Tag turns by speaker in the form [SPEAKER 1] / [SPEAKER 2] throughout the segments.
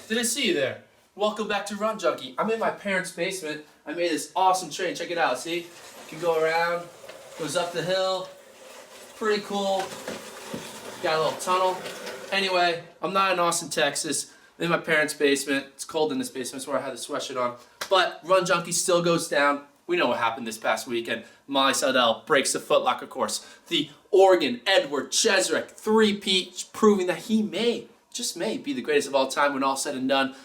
[SPEAKER 1] Didn't see you there. Welcome back to Run Junkie. I'm in my parents' basement. I made this awesome train. Check it out. See? You can go around. Goes up the hill. Pretty cool. Got a little tunnel. Anyway, I'm not in Austin, Texas. I'm in my parents' basement. It's cold in this basement. That's where I had the sweatshirt on. But Run Junkie still goes down. We know what happened this past weekend. Molly Seidel breaks the footlocker course. The Oregon Edward Cheserek three-peat, proving that he may, just may, be the greatest of all time when all said and done.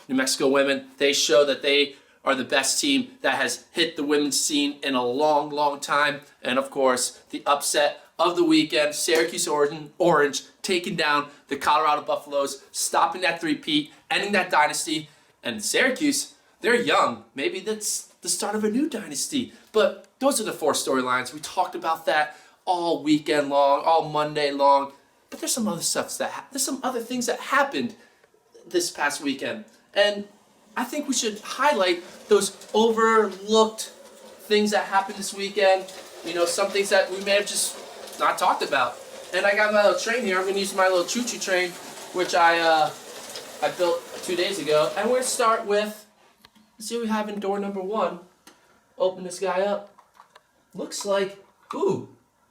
[SPEAKER 1] New Mexico women, they show that they are the best team that has hit the women's scene in a long, long time. And of course, the upset of the weekend, Syracuse Orange taking down the Colorado Buffaloes, stopping that three-peat, ending that dynasty. And Syracuse, they're young. Maybe that's the start of a new dynasty. But those are the four storylines. We talked about that all weekend long, all Monday long. But there's some other stuff there's some other things that happened this past weekend. And I think we should highlight those overlooked things that happened this weekend. You know, some things that we may have just not talked about. And I got my little train here. I'm going to use my little choo-choo train, which I built 2 days ago. And we're going to start with, let's see what we have in door number 1. Open this guy up. Looks like, ooh,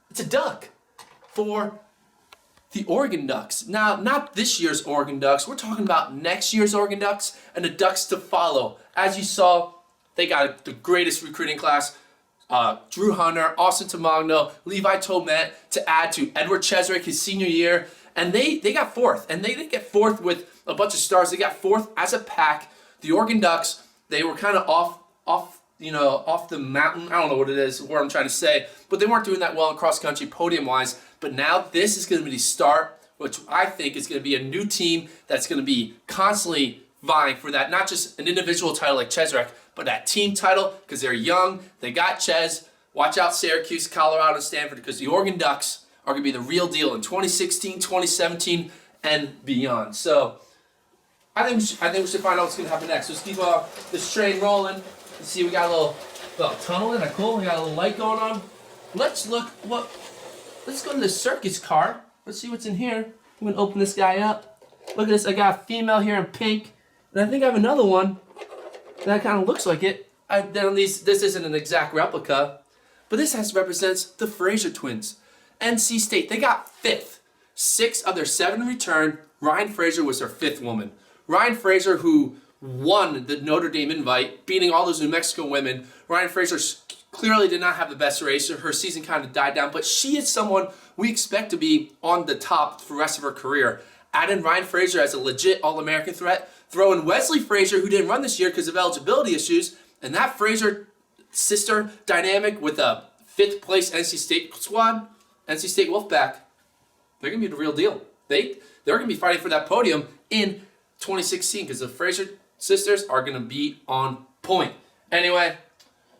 [SPEAKER 1] it's a duck for the Oregon Ducks. Now, not this year's Oregon Ducks. We're talking about next year's Oregon Ducks and the Ducks to follow. As you saw, they got the greatest recruiting class. Drew Hunter, Austin Tamagno, Levi Tomet to add to Edward Cheserek his senior year. And they got fourth. And they didn't get fourth with a bunch of stars. They got fourth as a pack. The Oregon Ducks, they were kind of off the mountain. I don't know what it is, what I'm trying to say. But they weren't doing that well in cross-country podium-wise. But now this is going to be the start, which I think is going to be a new team that's going to be constantly vying for that, not just an individual title like Cheserek, but that team title, because they're young. They got Ches. Watch out Syracuse, Colorado, and Stanford, because the Oregon Ducks are going to be the real deal in 2016, 2017, and beyond. So I think we should find out what's going to happen next. Let's keep this train rolling. Let's see, we got a little tunnel in there. Cool. We got a little light going on. Let's go to the circus car. Let's see what's in here. I'm going to open this guy up. Look at this. I got a female here in pink. And I think I have another one that kind of looks like it. This isn't an exact replica, but this represents the Fraser twins. NC State, they got 5th. 6 of their 7 return. Ryan Fraser was their 5th woman. Ryan Fraser, who won the Notre Dame invite, beating all those New Mexico women. Ryan Fraser clearly did not have the best race. Her season kind of died down, but she is someone we expect to be on the top for the rest of her career. Add in Ryan Fraser as a legit All-American threat. Throw in Wesley Fraser, who didn't run this year because of eligibility issues, and that Fraser-sister dynamic with a 5th place NC State squad, NC State Wolfpack, they're going to be the real deal. They're going to be fighting for that podium in 2016 because the Fraser sisters are going to be on point. Anyway,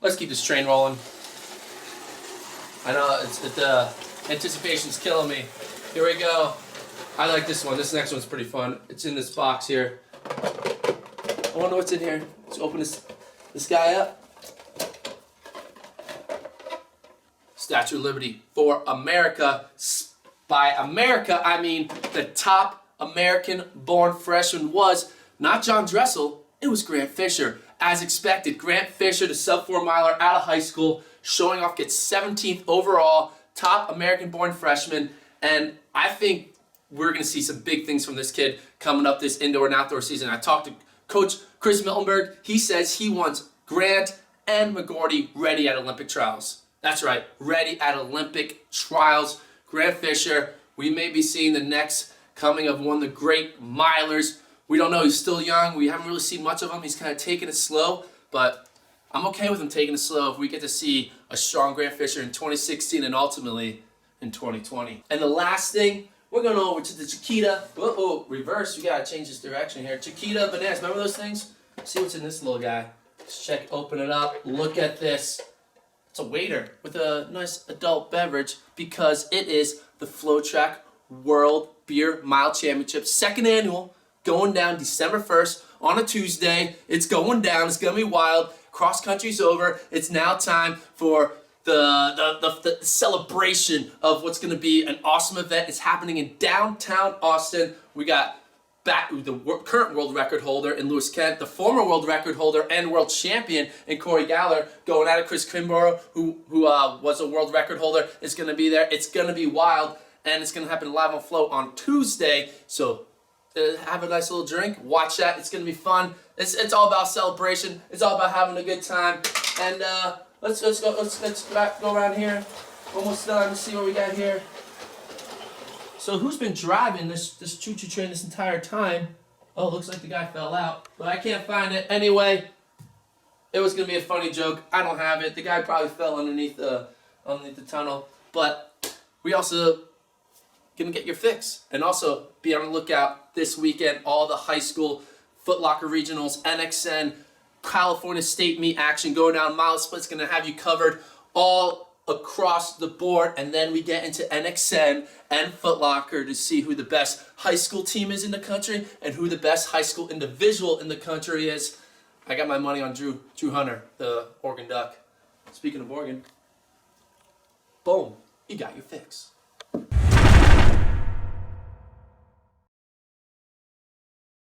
[SPEAKER 1] let's keep this train rolling. I know the anticipation's killing me. Here we go. I like this one. This next one's pretty fun. It's in this box here. I wonder what's in here. Let's open this guy up. Statue of Liberty for America. By America, I mean the top American-born freshman was not John Dressel, it was Grant Fisher. As expected, Grant Fisher, the sub-4 miler out of high school, showing off, gets 17th overall, top American-born freshman, and I think we're going to see some big things from this kid coming up this indoor and outdoor season. I talked to Coach Chris Miltenberg. He says he wants Grant and McGorty ready at Olympic trials. That's right, ready at Olympic trials. Grant Fisher, we may be seeing the next coming of one of the great milers. We don't know, he's still young. We haven't really seen much of him. He's kind of taking it slow, but I'm okay with him taking it slow if we get to see a strong Grant Fisher in 2016 and ultimately in 2020. And the last thing, we're going over to the Chiquita. Whoa, reverse. We got to change this direction here. Chiquita bananas. Remember those things? See what's in this little guy. Let's check, open it up. Look at this. It's a waiter with a nice adult beverage because it is the FloTrack World Beer Mile Championship, 2nd annual, going down December 1st on a Tuesday. It's going down. It's going to be wild. Cross country's over. It's now time for the celebration of what's going to be an awesome event. It's happening in downtown Austin. We got current world record holder in Lewis Kent, the former world record holder and world champion in Corey Galler, going at it. Chris Kimborough, who was a world record holder, is going to be there. It's going to be wild, and it's going to happen live on Flo on Tuesday. So have a nice little drink, watch that. It's going to be fun. It's all about celebration. It's all about having a good time. And let's go around here. Almost done. Let's see what we got here. So who's been driving this choo-choo train this entire time? Oh, looks like the guy fell out, but I can't find it. Anyway, it was gonna be a funny joke. I don't have it. The guy probably fell underneath the tunnel. But we also gonna get your fix, and also be on the lookout this weekend. All the high school Foot Locker regionals, NXN, California State meet action going down. Mile Split's gonna have you covered all across the board, and then we get into NXN and Foot Locker to see who the best high school team is in the country and who the best high school individual in the country is. I got my money on Drew Hunter, the Oregon Duck. Speaking of Oregon, boom, you got your fix.